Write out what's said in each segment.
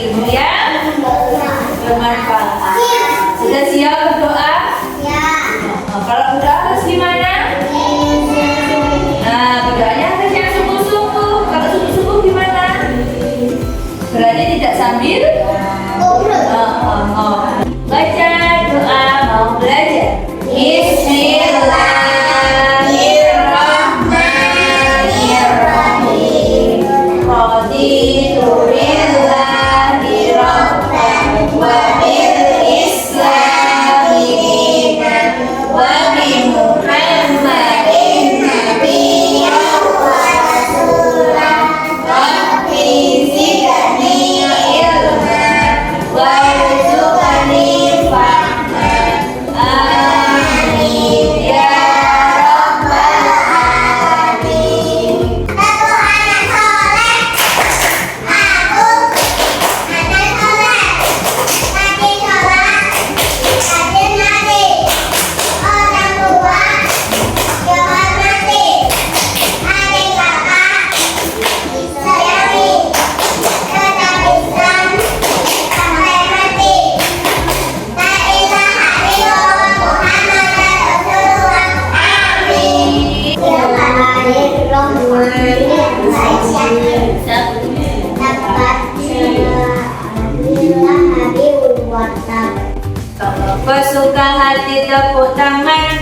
ilmu yang bermanfaat. Sudah siap berdoa? Ya. Kalau udah harus gimana? Nah, berdoanya harus yang sungguh-sungguh. Kalau sungguh-sungguh gimana? Berarti tidak sambil baca doa mau belajar. Bismillahirrahmanirrahim. Raditu billahi rabban wa bil islami dinan wa bi Muhammadin nabiyyan wa rasulan. Rabbi zidni ilman warzuqni fahman. Amin ya rabbal alamin. Aku anak soleh. Aku anak soleh. Tadi sholat, rajin mati. Orang tua dihormati. Adik kakak disayangi. Tetap Islam sampai mati. La ilaha illallah Muhammadan Rasulullah. Amin. Bismillahirrahmanirrahim. Dapat alhamdulillah Nabi watab. Kalau bersuka hati tepuk tangan.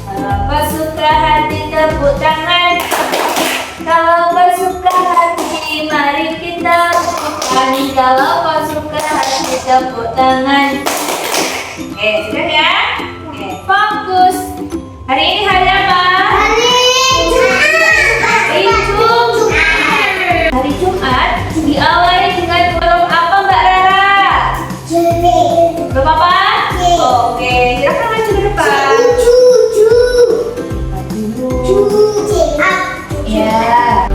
Kalau bersuka hati tepuk tangan. Kalau bersuka hati mari kita bukan. Kalau bersuka hati tepuk tangan. Oke, sudah ya? Oke, fokus. Hari ini hari apa? Hari Jumat diawali dengan huruf apa Mbak Rara? Huruf apa? Oke, silakan maju ke depan. Ya.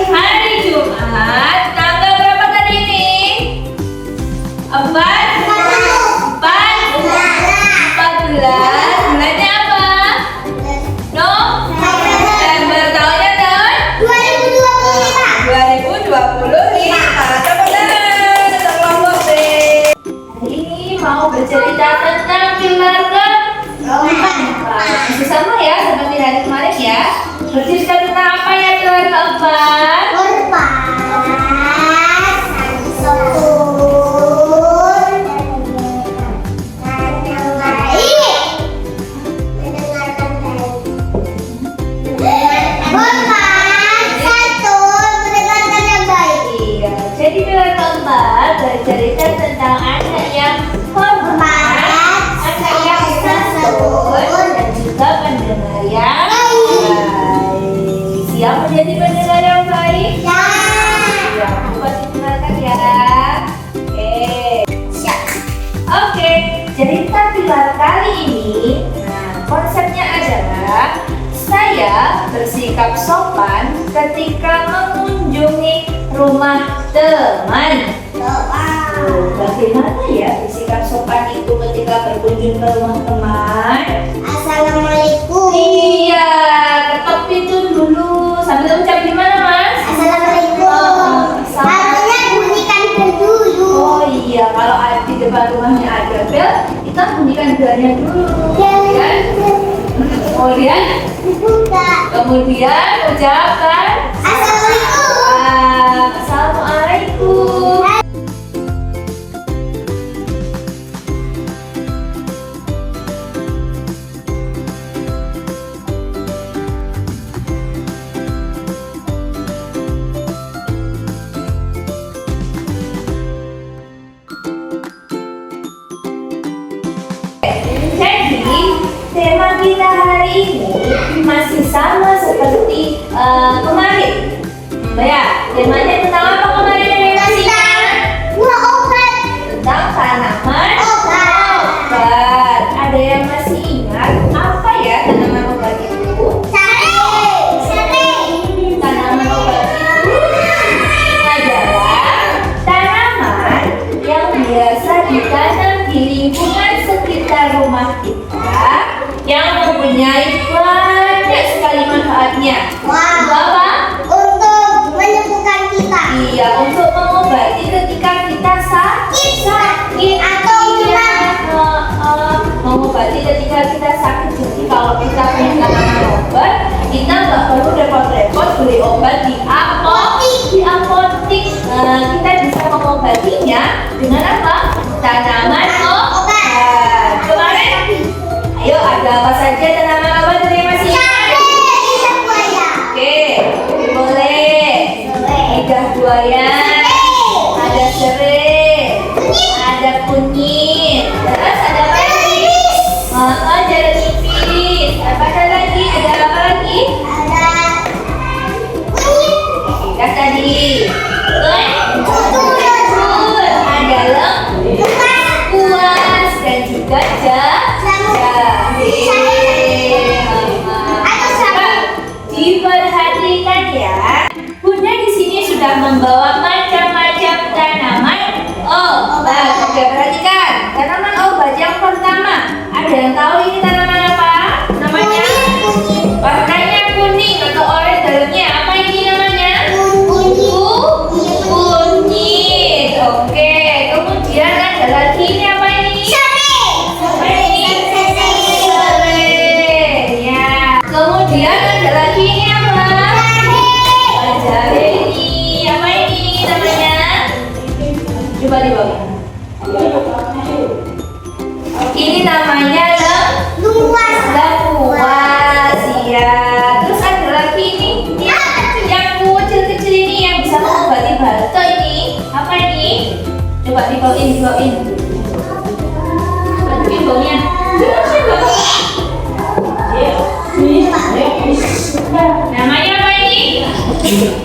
Hari Jumat tanggal berapa tadi ini? 14. Bulannya apa? November. Tahunnya tahun 2025. Tepuk tangan. Kelompok B. Hari ini mau bercerita tentang keluarga empat. Masih sama ya seperti hari kemarin ya. Bercerita tentang apa ya keluarga empat? Iya, jadi keluarga empat bercerita tentang anak yang hormat, anak yang santun, dan juga pendengar yang baik. Siap menjadi pendengar yang baik? Ya, coba didengarkan ya. Oke, cerita pilar kali ini, konsepnya adalah saya bersikap sopan ketika mengunjungi rumah teman. Bagaimana ya bersikap sopan itu ketika berkunjung ke rumah teman? Assalamualaikum. Iya, ketok pintu dulu. Sambil ucap gimana, Mas? Assalamualaikum. Harusnya bunyikan bel dulu. Oh iya, kalau di depan rumahnya ada bel, kita bunyikan belnya dulu. Kemudian ucapkan Assalamualaikum. Assalamualaikum. Jadi tema kita hari ini masih sama seperti kemarin. Ya, temanya tentang apa kemarin? Obat. Tentang tanaman obat. Ada yang masih ingat apa ya tanaman obat itu? Sari. Tanaman obat itu bahannya? Wow. Untuk apa? Untuk menyembuhkan kita. Iya, untuk mengobati ketika kita sakit. Atau Iya, mengobati ketika kita sakit. Jadi kalau kita punya tanaman obat, kita nggak perlu repot-repot beli obat di apotik. Kita bisa mengobatinya dengan apa? Tanaman obat. Kemarin, ayo ada apa saja tanaman obat dari masih? Oke, boleh. Lidah buaya, ada serai, ada kunyit, terus ada apa lagi? Jeruk nipis. Apa ada lagi? Ada apa lagi? Kas tadi. Betul. Ada lengkuas dan juga jahe. Diperhatikan ya. Bunda di sini sudah membawa macam-macam tanaman obat. Oke, perhatikan. Tanaman obat yang pertama. Ada yang tahu ini tanaman apa? Namanya? Warnanya kuning atau oranye dalamnya. Apa ini namanya? Kunyit. Oke. Kemudian ada lagi ini apa ini? Apa ini? Serai. Ya. Kemudian ada lagi ini apa? Jahe ini. Apa ini namanya? Coba dibawa. Ini namanya lengkuas ya. Terus ada lagi ini yang kecil-kecil ini yang bisa mengobati batuk ini. Apa ini? Coba dibawain. Bantuin baunya. Namanya apa ini? Kendur.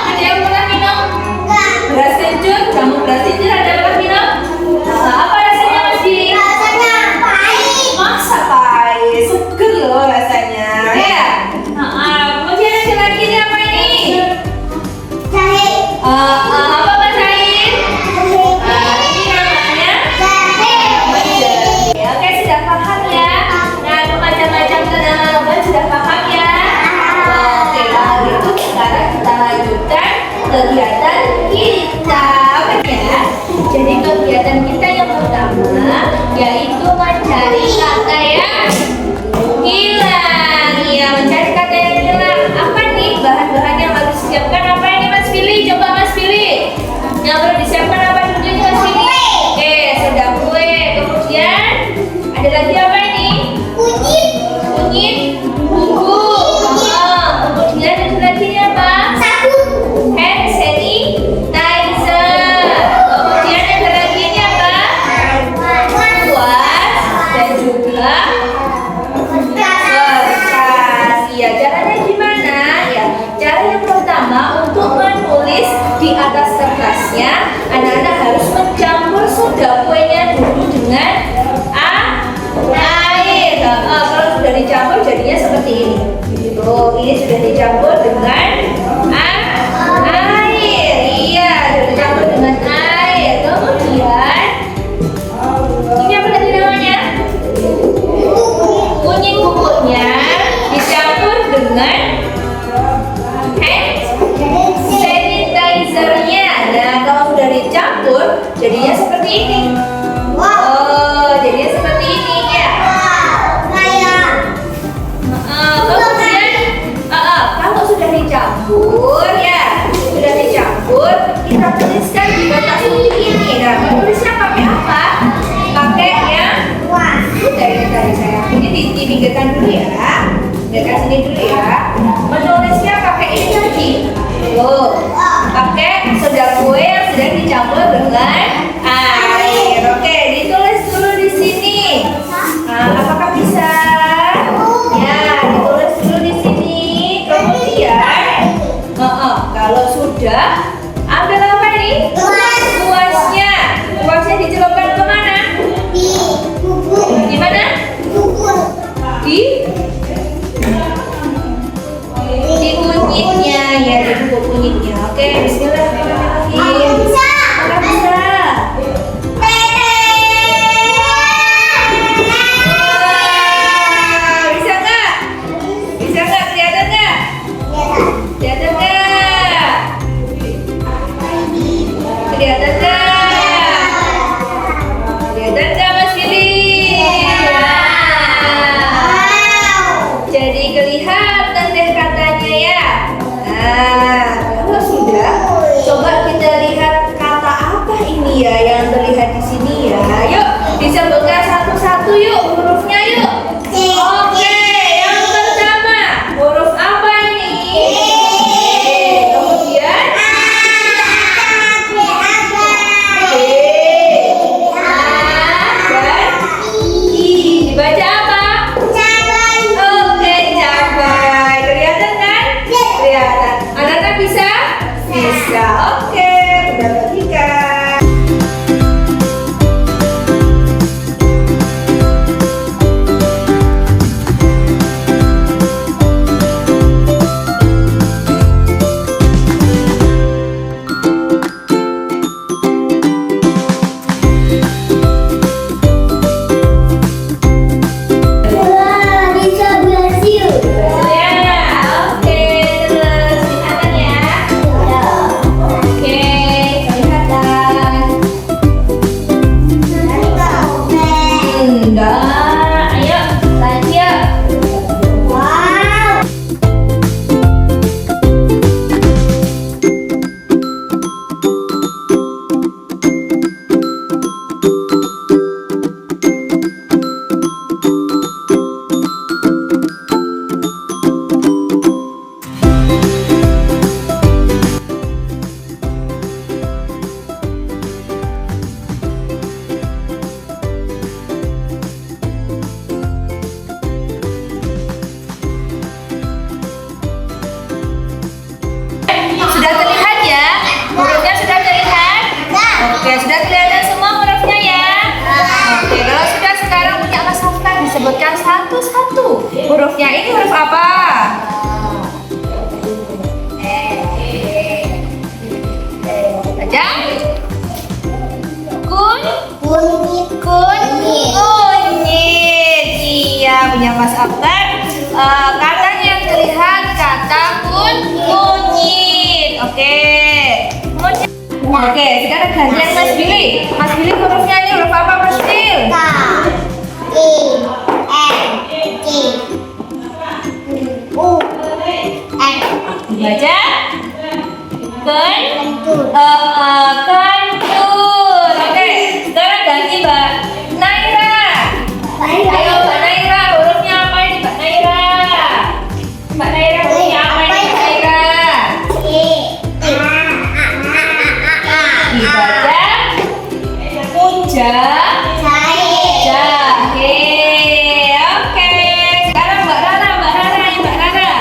Ada yang pernah minum? Beras kencur, kamu beras kencur ada pernah minum? Apa rasanya Mas Billy? Masa pahit? Seger loh rasanya. Ya. Kemudian ada lagi ini apa ini? Apa Mas Ain? Ini namanya jahe. Oke, sudah paham ya? Nah, macam-macam tanaman obat sudah paham ya? Oke, kalau gitu sekarang kita lanjutkan kegiatan kita. Apa ya? Jadi kegiatan kita yang pertama yaitu mencari kata yang hilang. Iya, mencari kata yang hilang. Apa nih bahan-bahan yang harus disiapkan? Apa ini Mas Billy? Coba Mas Billy. Yang perlu disiapkan apa dulu Mas Billy? Oke, sudah kue. Kemudian ada lagi apa ini? Kunyit, bubuk. Kemudian ada lagi ini apa? Hand sanitizer. Kemudian ada lagi ini apa? Kuas dan juga kertas. Iya, caranya gimana? Ya, cara yang pertama untuk menulis di atas kertasnya, anak-anak harus mencampur soda kuenya dulu dengan air. Kalau sudah dicampur jadinya seperti ini. Tuh, ini sudah dicampur dengan air. Iya, sudah dicampur dengan air. Kemudian ini apa tadi namanya? Kunyit bubuknya dicampur dengan hand sanitizer-nya. Nah, kalau sudah dicampur jadinya seperti ini. Jadinya seperti ini ya. Kemudian kalau sudah dicampur ya, kita tuliskan di kotak seperti ini. Nah, menulisnya pakai apa? Pakai yang dari saya. Ini dipinggirkan dulu ya. Pinggirkan sini dulu ya. Menulisnya pakai ini tadi. Pakai soda kue yang sudah dicampur dengan air. Oke, ditulis dulu di sini. Apakah bisa? Ya, ditulis dulu di sini. Kemudian, kalau sudah, ambil apa ini? Kuasnya. Kuasnya dicelupkan ke mana? Di mana? Di kunyitnya ya, di bubuk kunyitnya. Oke, bismillahirrahmanirrahim. Bisa. sebutkan satu-satu. Hurufnya ini huruf apa? Baca. Kunyit. Kunyit. Iya, punya Mas Afgan. Kata yang terlihat kata kunyit. Oke. Oke, sekarang gantian Mas Billy. Mas Billy hurufnya ini huruf apa Mas Billy? K. I. N. G. U. N. Dibaca. Kentur. Kantur. Oke, sekarang ganti Mbak Naira. Ayo Mbak Naira, hurufnya apa ini Mbak Naira? Mbak Naira hurufnya apa ini Mbak Naira? Dibaca. Jahe. Oke, sekarang Mbak Rara, Mbak Rara, ini Mbak Rara.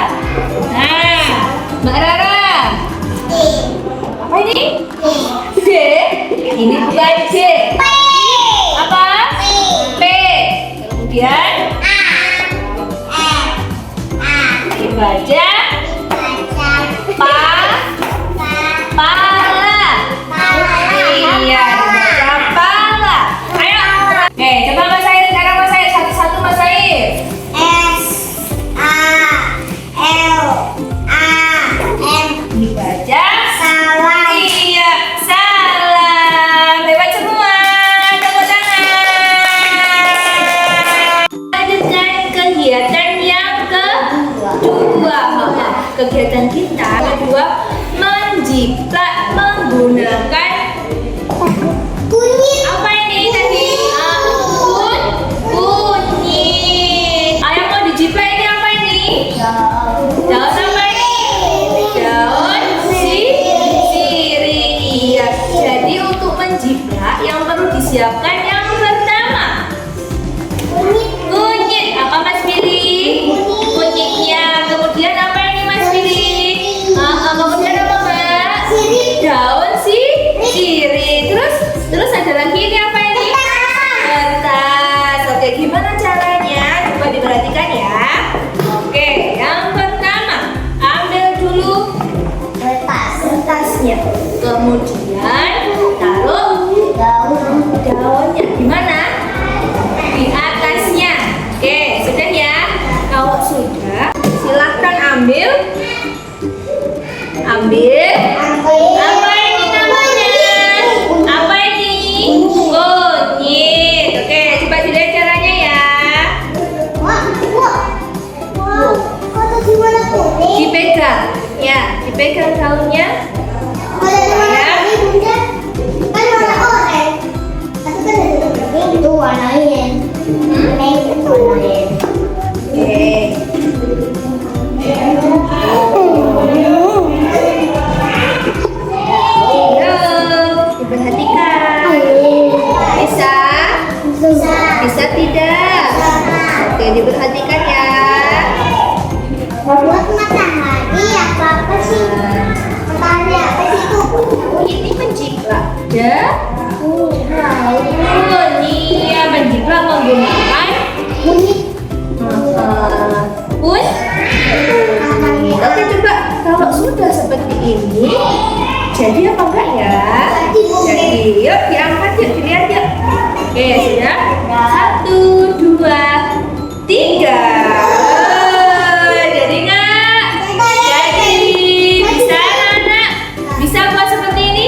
Nah, Mbak Rara, apa ini? D. Ini bukan D. Apa? P. Kemudian dibaca pala. Iya, dibaca pala. Ayo. Oke, coba Mas Said. Sekarang Mas Said satu-satu Mas Said. Dibaca. Iya, salam. Hebat semua. Tepuk tangan. Lanjutkan kegiatan yang kedua. Kegiatan kita kedua menjiplak menggunakan apa ini tadi? Kunyit. Ayah mau dijiplak ini apa ini? Daun apa ini? Daun sirih. Iya. Jadi untuk menjiplak yang perlu disiapkan yang pertama kunyit. Apa Mas Billy? Kunyitnya. Kemudian apa ini Mas Billy? Kemudian apa Mbak? Daun sirih. Terus ada lagi ini apa ini? Kertas. Oke, gimana caranya? Coba diperhatikan ya. Oke, yang pertama ambil dulu kertasnya, kemudian taruh daunnya di mana? Di atasnya. Oke, sudah ya. Kalau sudah, silahkan ambil. Apa ini namanya? Apa ini? Kunyit. Oke, coba dilihat caranya ya. Dipegang, ya, dipegang daunnya. Oke. Diperhatikan. Bisa tidak? Oke, diperhatikan ya. Buat matahari apa sih? Matahari apa sih itu? Ini menjiplak. Ya. Iya, menjiplak menggunakan Kunyit. Oke, coba kalau sudah seperti ini, jadi apa enggak ya? Jadi, yuk diangkat yuk, dilihat yuk. Oke, sudah. 1, 2, 3. Jadi nggak? Jadi bisa anak? Bisa buat seperti ini?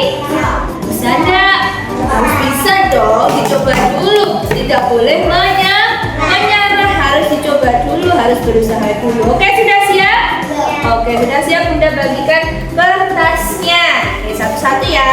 Bisa enggak? Harus bisa dong, dicoba dulu. Tidak boleh menyerah, harus dicoba dulu, harus berusaha dulu. Oke, sudah siap? Oke, sudah siap. Bunda bagikan kertasnya. Oke, satu-satu ya.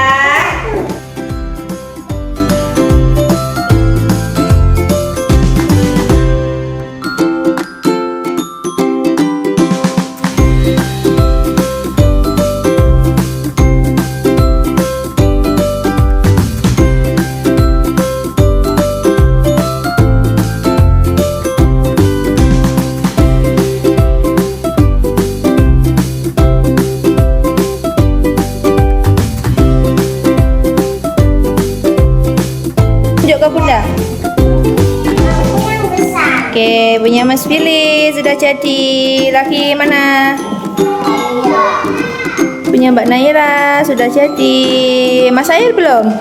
Mas Billy sudah jadi. Lagi mana? Punya Mbak Naira sudah jadi. Mas Air belum?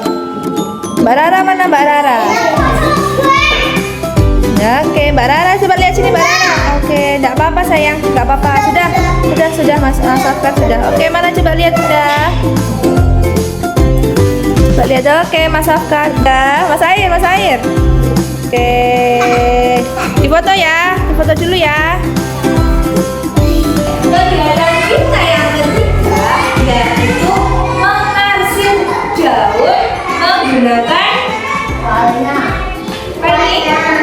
Mbak Rara mana Mbak Rara? Oke, Mbak Rara coba lihat sini Mbak Rara. Oke, enggak apa-apa sayang, enggak apa-apa. Sudah Mas Afkar sudah. Oke, mana coba lihat sudah. Coba lihat. Oke, Mas Afkar sudah. Mas Air. Oke. Difoto ya. Difoto dulu ya. Kegiatan kita yang ketiga yaitu mengarsir daun menggunakan krayon.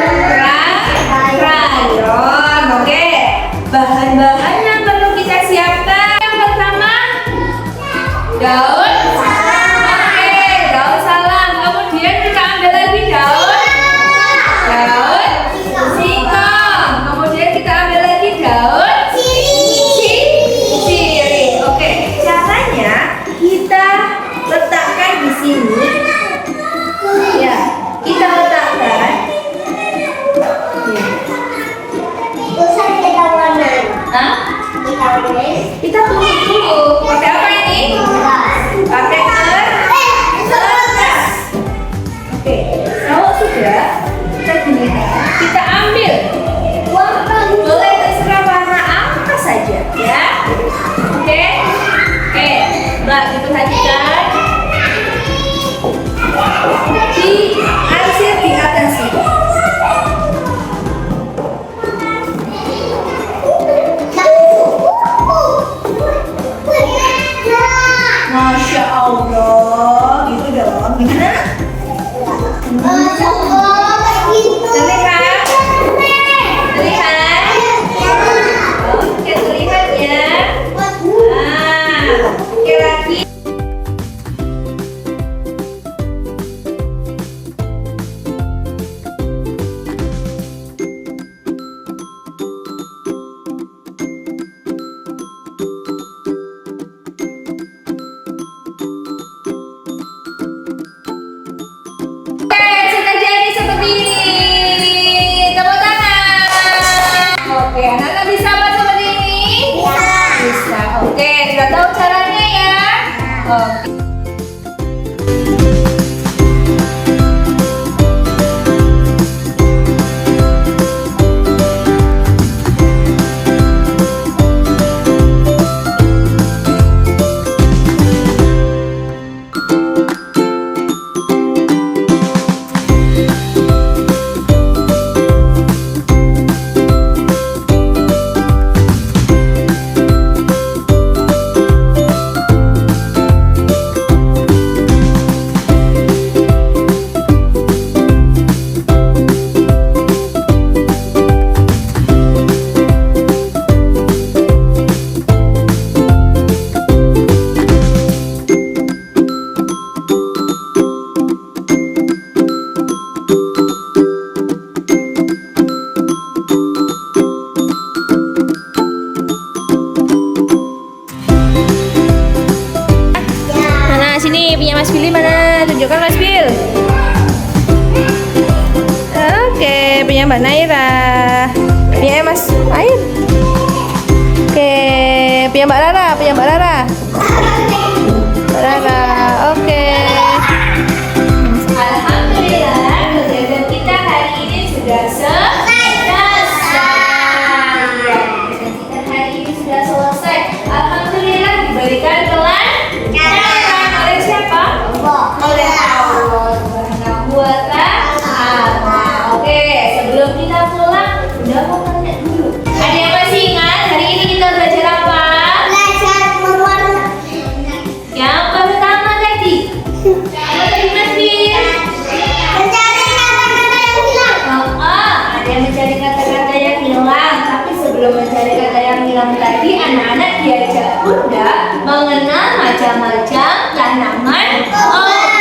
Oke, bahan-bahan yang perlu kita siapkan yang pertama daun. Oke, daun salam. Kemudian kita ambil lagi daun singkong. Kemudian kita ambil lagi daun sirih. Oke, caranya kita letakkan di sini. Ya, kita letakkan. Hah? Kita tulis dulu. Pakai apa ini? Pakai kertas. Oke, kalau sudah kita gunakan, kita ambil. Boleh terserah warna apa saja, ya. Oke. Mbak, diperhatikan. Diarsir di atas ini. Masya Allah, gitu dong. Gimana? Terlihat? Oke, terlihat ya. Oke lagi. Sudah jadi seperti ini. Tepuk tangan. Oke, anak-anak bisa buat seperti ini? Bisa. Oke, sudah tahu caranya ya? Oke. Mas Billy mana? Tunjukkan Mas Bil. Oke, punya Mbak Naira. Punya Mas Air. Oke, punya Mbak Rara. Mbak Rara. Oke. Alhamdulillah, kegiatan kita hari ini sudah selesai. Kegiatan hari ini sudah selesai. Alhamdulillah diberikan kelancaran oleh siapa? Oleh Allah Subhanahu wa Ta'ala. Oke, sebelum kita pulang, udah mau tanya dulu. Ada yang masih ingat hari ini kita belajar apa? Yang pertama tadi. Apa tadi Mas Bin? Ada yang mencari kata-kata yang hilang. Tapi sebelum mencari kata yang hilang tadi, anak-anak diajak Bunda mengenal macam-macam tanaman obat.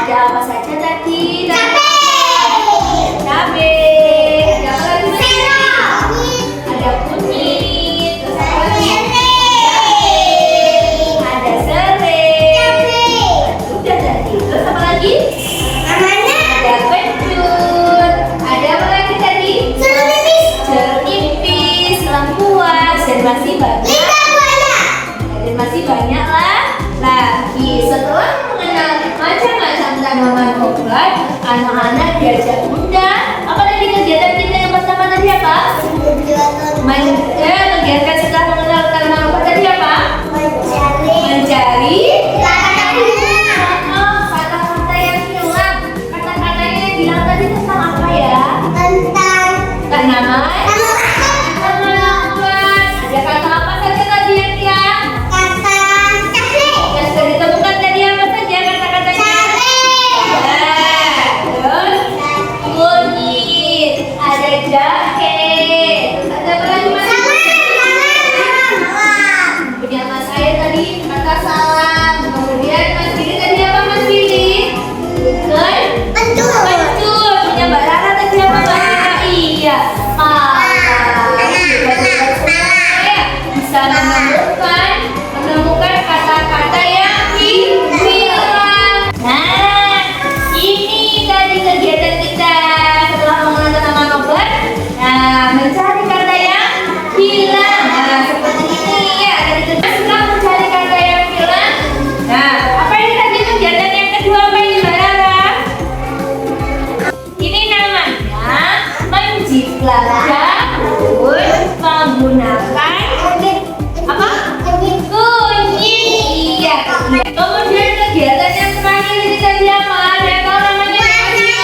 Ada apa saja tadi? Cabai. Ada apa lagi Mas Bin? Ada kunyit. Terus apa lagi? Ada serai. Sudah tadi. Terus apa lagi? Ada kencur. Ada apa lagi tadi? Jeruk lebih banyak lagi. Setelah mengenal macam-macam tanaman obat, anak-anak diajak bunda. Apa tadi kegiatan kita yang pertama tadi apa? Kegiatan setelah mengenal tanaman obat tadi apa? Mencari kata-kata yang hilang. Kata-katanya yang hilang tadi tentang apa ya? Tanaman. Ada kata apa saja tadi yang hilang? Yang sudah ditemukan tadi apa saja kata-katanya? Terus kunyit, ada jahe, terus ada apa lagi mas? Punya mas saya tadi kata salam. Kemudian mas Billy tadi apa mas Billy? Betul. Punya Mbak Rara tadi apa Mbak Rara? Iya. Bisa menemukan kata-kata yang hilang. Nah, ini tadi kegiatan kita setelah mengenal tanaman obat. Nah, mencari kata yang hilang. Nah, seperti ini ya. Tadi kita sudah mencari kata yang hilang. Nah, apa ini tadi kegiatan yang kedua apa ini Mbak Rara? Ini namanya menjiplak daun menggunakan apa? Kunyit. Iya. Kemudian kegiatan yang terakhir ini tadi apa? Ada tahu namanya apa?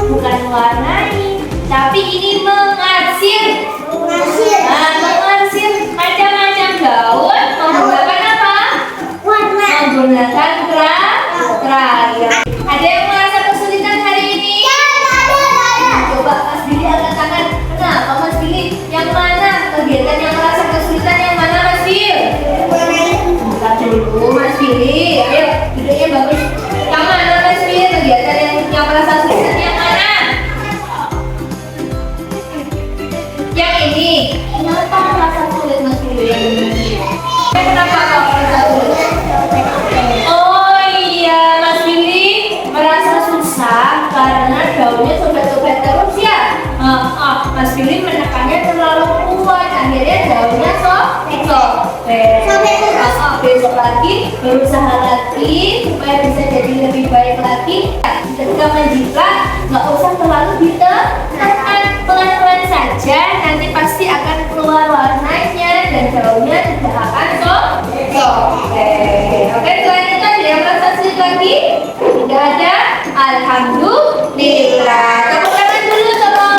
Bukan warnai, tapi ini mengarsir. Nah, mengarsir macam-macam daun menggunakan apa? Menggunakan krayon. Ada yang merasa kesulitan hari ini? Coba Mas Billy angkat tangan. Kenapa Mas Billy? Yang mana kegiatan yang merasa kesulitan yang mana Mas Billy? Buka dulu Mas Billy. Ayo duduknya bagus. Yang mana Mas Billy? Kegiatan yang merasa kesulitan yang mana? Yang ini. Kenapa merasa sulit Mas Billy? Kenapa kau merasa sulit? Oh iya Mas Billy merasa susah karena daunnya sobek-sobek terus ya. Mas Billy menekannya terlalu kuat, akhirnya daunnya sobek. Besok lagi berusaha lagi supaya bisa jadi lebih baik lagi. Ketika menjiplak nggak usah terlalu ditekan, pelan-pelan saja, nanti pasti akan keluar warnanya dan daunnya tidak akan sobek. Oke, selain itu ada yang merasa sulit lagi? Tidak ada? Alhamdulillah. Tepuk tangan dulu tolong.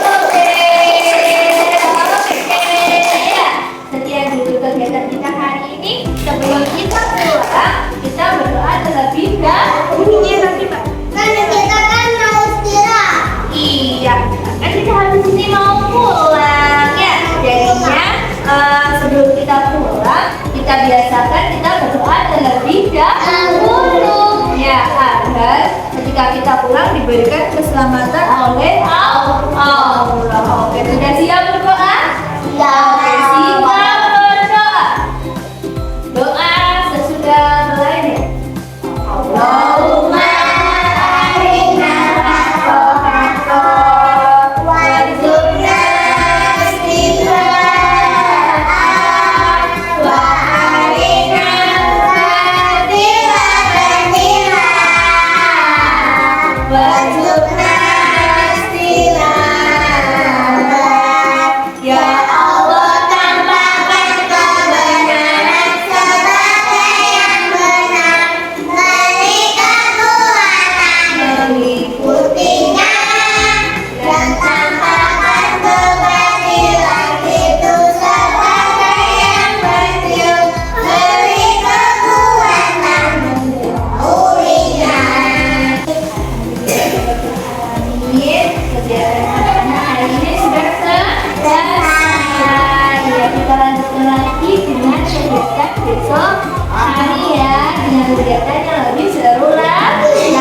Sekian dulu kegiatan kita hari ini. Sebelum kita pulang, kita berdoa terlebih dahulu. Iya, kan kita habis ini mau pulang ya. Jadinya sebelum kita pulang, kita biasakan kita berdoa terlebih dahulu ya, agar ketika kita pulang diberikan keselamatan oleh Allah. Oke, sudah siap berdoa? Oke, siap berdoa. Doa sesudah mulai deh. Allahumma arina rahmataka warzuqna istighfar wa arina warzuqna istighfar. Ya Allah, tambahkan kebenaran sebagai yang benar, beri kekuatan mengikutinya, dan tambahkan kebatilan itu sebagai yang batil, beri kekuatan menjauhinya. Amin. Kegiatan anak-anak hari ini sudah selesai. Ya, kita lanjutkan lagi dengan kegiatan besok hari ya, dengan kegiatan yang lebih seru lagi.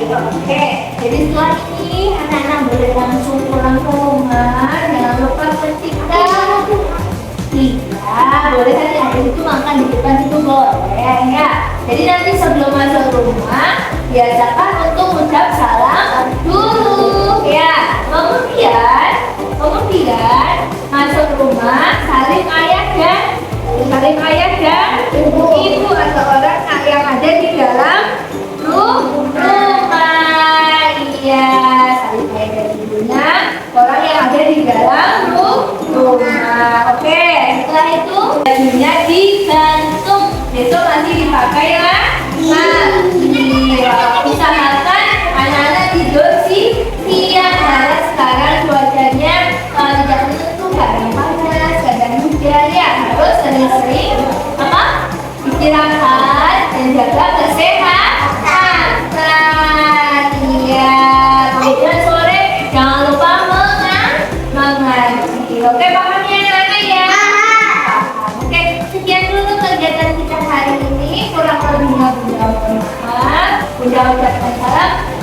Oke, jadi setelah ini anak-anak boleh langsung pulang ke rumah. Jangan lupa ketika boleh kan ya, di situ makan di depan situ boleh ya. Jadi nanti sebelum masuk rumah biasakan untuk ucap salam dulu ya. Kemudian masuk rumah salim ayah dan dipakailah mandi. Usahakan anak-anak tidur siang karena sekarang cuacanya tidak menentu, kadang panas, kadang hujan ya. Harus sering-sering apa? Istirahat dan jaga kesehatan. Iya. Kemudian sore jangan lupa mengaji. Oke, paham ya anak-anak ya? Oke, sekian dulu kegiatan kita hari ini. Kurang lebihnya Bunda mohon maaf. Bunda ucapkan salam.